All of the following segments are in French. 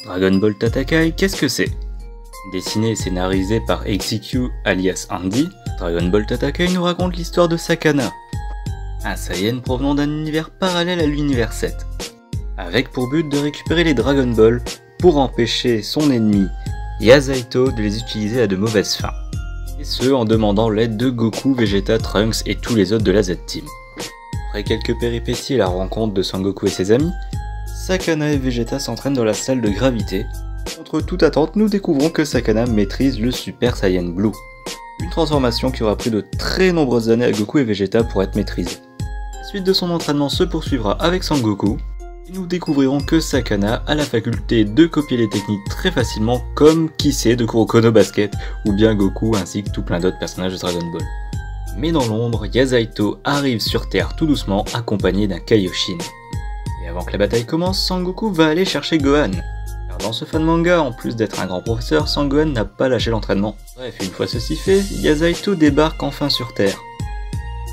Dragon Ball Tatakai, qu'est-ce que c'est? Dessiné et scénarisé par XQ alias Andy, Dragon Ball Tatakai nous raconte l'histoire de Sakana, un Saiyan provenant d'un univers parallèle à l'univers 7, avec pour but de récupérer les Dragon Ball pour empêcher son ennemi Yazaito de les utiliser à de mauvaises fins, et ce en demandant l'aide de Goku, Vegeta, Trunks et tous les autres de la Z-Team. Après quelques péripéties et la rencontre de Sangoku et ses amis, Sakana et Vegeta s'entraînent dans la salle de gravité. Contre toute attente, nous découvrons que Sakana maîtrise le Super Saiyan Blue, une transformation qui aura pris de très nombreuses années à Goku et Vegeta pour être maîtrisée. La suite de son entraînement se poursuivra avec Sangoku, et nous découvrirons que Sakana a la faculté de copier les techniques très facilement comme Kisei de Kuroko no Basket, ou bien Goku ainsi que tout plein d'autres personnages de Dragon Ball. Mais dans l'ombre, Yazaito arrive sur Terre tout doucement accompagné d'un Kaioshin. Et avant que la bataille commence, Sangoku va aller chercher Gohan. Car dans ce fan manga, en plus d'être un grand professeur, Sangohan n'a pas lâché l'entraînement. Bref, une fois ceci fait, Yazaito débarque enfin sur Terre.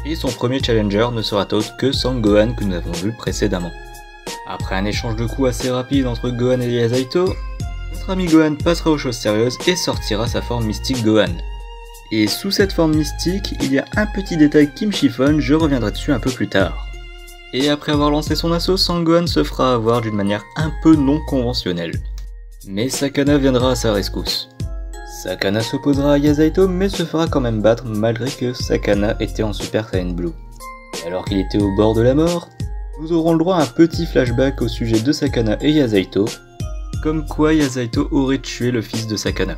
Et son premier challenger ne sera autre que Sangohan que nous avons vu précédemment. Après un échange de coups assez rapide entre Gohan et Yazaito, notre ami Gohan passera aux choses sérieuses et sortira sa forme mystique Gohan. Et sous cette forme mystique, il y a un petit détail qui me chiffonne, je reviendrai dessus un peu plus tard. Et après avoir lancé son assaut, Sangohan se fera avoir d'une manière un peu non conventionnelle. Mais Sakana viendra à sa rescousse. Sakana s'opposera à Yazaito mais se fera quand même battre malgré que Sakana était en Super Saiyan Blue. Et alors qu'il était au bord de la mort, nous aurons le droit à un petit flashback au sujet de Sakana et Yazaito, comme quoi Yazaito aurait tué le fils de Sakana.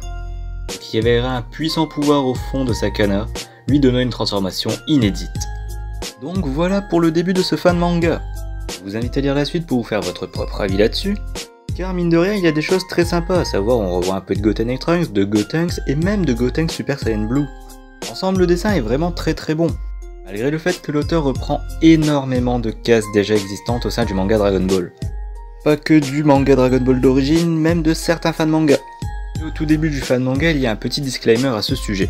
Qui avait un puissant pouvoir au fond de Sakana, lui donnant une transformation inédite. Donc voilà pour le début de ce fan manga. Je vous invite à lire la suite pour vous faire votre propre avis là-dessus, car mine de rien il y a des choses très sympas, à savoir on revoit un peu de Goten et Trunks, de Gotenks et même de Gotenks Super Saiyan Blue. Ensemble le dessin est vraiment très bon, malgré le fait que l'auteur reprend énormément de cases déjà existantes au sein du manga Dragon Ball. Pas que du manga Dragon Ball d'origine, même de certains fan mangas. Et au tout début du fan manga il y a un petit disclaimer à ce sujet.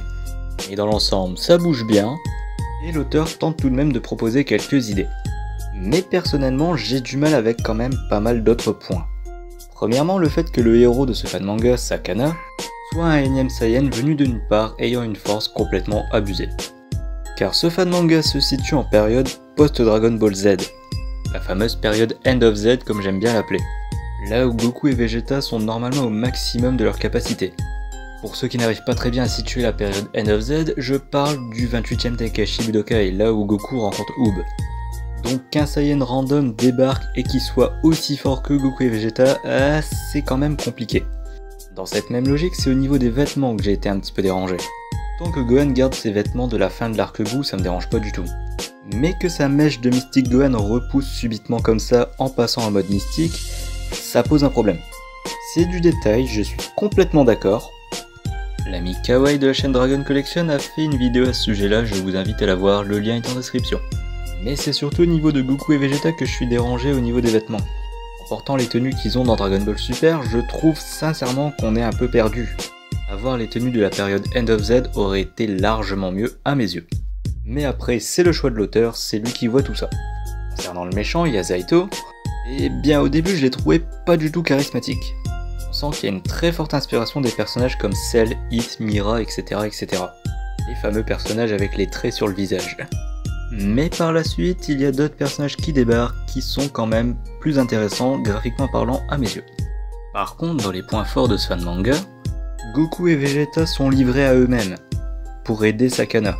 Et dans l'ensemble ça bouge bien, et l'auteur tente tout de même de proposer quelques idées. Mais personnellement, j'ai du mal avec quand même pas mal d'autres points. Premièrement, le fait que le héros de ce fan manga, Sakana, soit un énième Saiyan venu de nulle part ayant une force complètement abusée. Car ce fan manga se situe en période post-Dragon Ball Z, la fameuse période End of Z comme j'aime bien l'appeler, là où Goku et Vegeta sont normalement au maximum de leur capacité. Pour ceux qui n'arrivent pas très bien à situer la période End of Z, je parle du 28e Tenkaichi Budokai, là où Goku rencontre Oob. Donc qu'un Saiyan random débarque et qu'il soit aussi fort que Goku et Vegeta, c'est quand même compliqué. Dans cette même logique, c'est au niveau des vêtements que j'ai été un petit peu dérangé. Tant que Gohan garde ses vêtements de la fin de l'arc Buu, ça me dérange pas du tout. Mais que sa mèche de mystique Gohan repousse subitement comme ça en passant en mode mystique, ça pose un problème. C'est du détail, je suis complètement d'accord. L'ami Kawaii de la chaîne Dragon Collection a fait une vidéo à ce sujet-là, je vous invite à la voir, le lien est en description. Mais c'est surtout au niveau de Goku et Vegeta que je suis dérangé au niveau des vêtements. En portant les tenues qu'ils ont dans Dragon Ball Super, je trouve sincèrement qu'on est un peu perdu. Avoir les tenues de la période End of Z aurait été largement mieux à mes yeux. Mais après, c'est le choix de l'auteur, c'est lui qui voit tout ça. Concernant le méchant, Yazaito, eh bien au début je l'ai trouvé pas du tout charismatique. On sent qu'il y a une très forte inspiration des personnages comme Cell, Hit, Mira, etc. Les fameux personnages avec les traits sur le visage. Mais par la suite, il y a d'autres personnages qui débarquent qui sont quand même plus intéressants graphiquement parlant à mes yeux. Par contre, dans les points forts de ce fan manga, Goku et Vegeta sont livrés à eux-mêmes pour aider Sakana.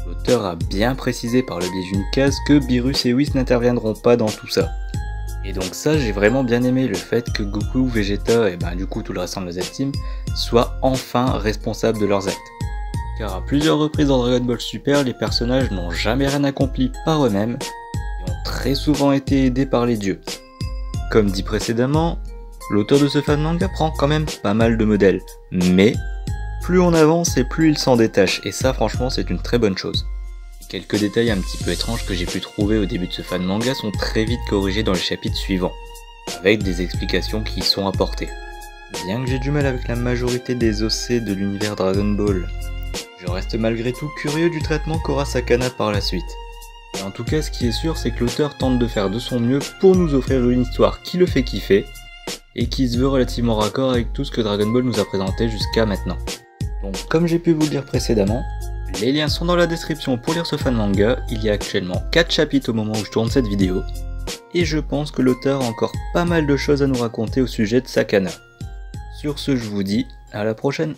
L'auteur a bien précisé par le biais d'une case que Beerus et Whis n'interviendront pas dans tout ça. Et donc ça, j'ai vraiment bien aimé le fait que Goku, Vegeta et du coup tout le restant de la Z-Team soient enfin responsables de leurs actes. Car à plusieurs reprises dans Dragon Ball Super, les personnages n'ont jamais rien accompli par eux-mêmes et ont très souvent été aidés par les dieux. Comme dit précédemment, l'auteur de ce fan manga prend quand même pas mal de modèles, mais plus on avance et plus il s'en détache, et ça franchement c'est une très bonne chose. Quelques détails un petit peu étranges que j'ai pu trouver au début de ce fan manga sont très vite corrigés dans les chapitres suivants, avec des explications qui y sont apportées. Bien que j'ai du mal avec la majorité des OC de l'univers Dragon Ball, je reste malgré tout curieux du traitement qu'aura Sakana par la suite. Et en tout cas, ce qui est sûr, c'est que l'auteur tente de faire de son mieux pour nous offrir une histoire qui le fait kiffer, et qui se veut relativement raccord avec tout ce que Dragon Ball nous a présenté jusqu'à maintenant. Donc comme j'ai pu vous le dire précédemment, les liens sont dans la description pour lire ce fan manga. Il y a actuellement 4 chapitres au moment où je tourne cette vidéo, et je pense que l'auteur a encore pas mal de choses à nous raconter au sujet de Sakana. Sur ce, je vous dis à la prochaine.